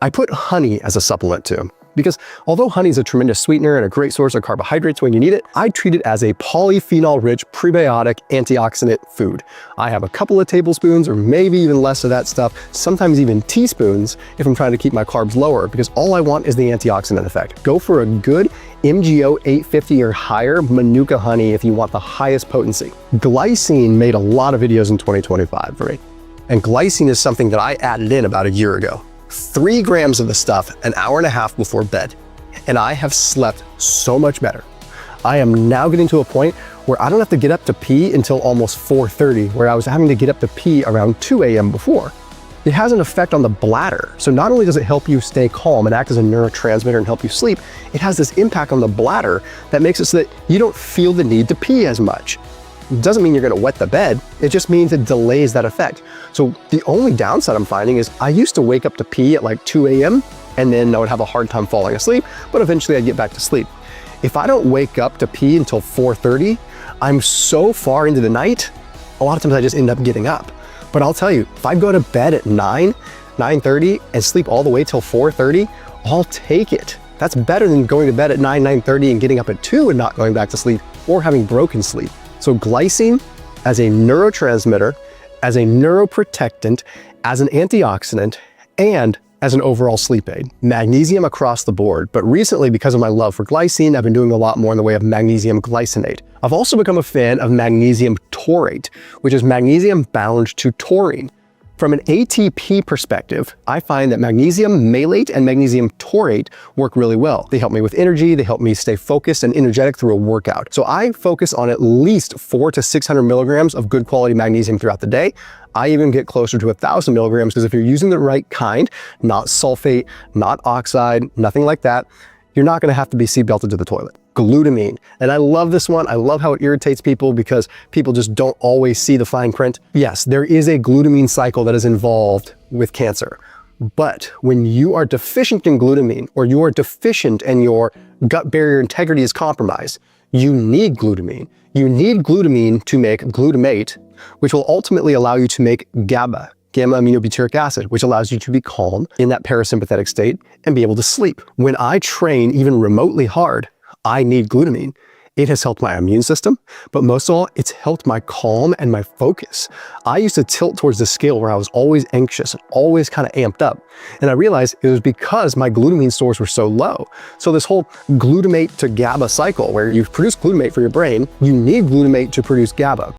I put honey as a supplement too, because although honey is a tremendous sweetener and a great source of carbohydrates when you need it, I treat it as a polyphenol-rich prebiotic antioxidant food. I have a couple of tablespoons or maybe even less of that stuff, sometimes even teaspoons if I'm trying to keep my carbs lower, because all I want is the antioxidant effect. Go for a good MGO 850 or higher Manuka honey if you want the highest potency. Glycine made a lot of videos in 2025 for me. And glycine is something that I added in about a year ago. 3 grams of the stuff an hour and a half before bed, and I have slept so much better. I am now getting to a point where I don't have to get up to pee until almost 4:30, where I was having to get up to pee around 2 a.m. before. It has an effect on the bladder. So not only does it help you stay calm and act as a neurotransmitter and help you sleep, it has this impact on the bladder that makes it so that you don't feel the need to pee as much. It doesn't mean you're gonna wet the bed, it just means it delays that effect. So the only downside I'm finding is I used to wake up to pee at like 2 a.m. and then I would have a hard time falling asleep, but eventually I'd get back to sleep. If I don't wake up to pee until 4:30, I'm so far into the night, a lot of times I just end up getting up. But I'll tell you, if I go to bed at 9:30 and sleep all the way till 4:30, I'll take it. That's better than going to bed at 9:30 and getting up at 2 and not going back to sleep or having broken sleep. So glycine as a neurotransmitter, as a neuroprotectant, as an antioxidant, and as an overall sleep aid. Magnesium across the board, but recently because of my love for glycine, I've been doing a lot more in the way of magnesium glycinate. I've also become a fan of magnesium taurate, which is magnesium bound to taurine. From an ATP perspective, I find that magnesium malate and magnesium taurate work really well. They help me with energy, they help me stay focused and energetic through a workout. So I focus on at least 400 to 600 milligrams of good quality magnesium throughout the day. I even get closer to 1,000 milligrams because if you're using the right kind, not sulfate, not oxide, nothing like that, you're not gonna have to be seatbelted to the toilet. Glutamine. And I love this one. I love how it irritates people because people just don't always see the fine print. Yes, there is a glutamine cycle that is involved with cancer. But when you are deficient in glutamine or you are deficient and your gut barrier integrity is compromised, you need glutamine. You need glutamine to make glutamate, which will ultimately allow you to make GABA, gamma-aminobutyric acid, which allows you to be calm in that parasympathetic state and be able to sleep. When I train even remotely hard, I need glutamine. It has helped my immune system, but most of all, it's helped my calm and my focus. I used to tilt towards the scale where I was always anxious and always kind of amped up. And I realized it was because my glutamine stores were so low. So this whole glutamate to GABA cycle where you produce glutamate for your brain, you need glutamate to produce GABA.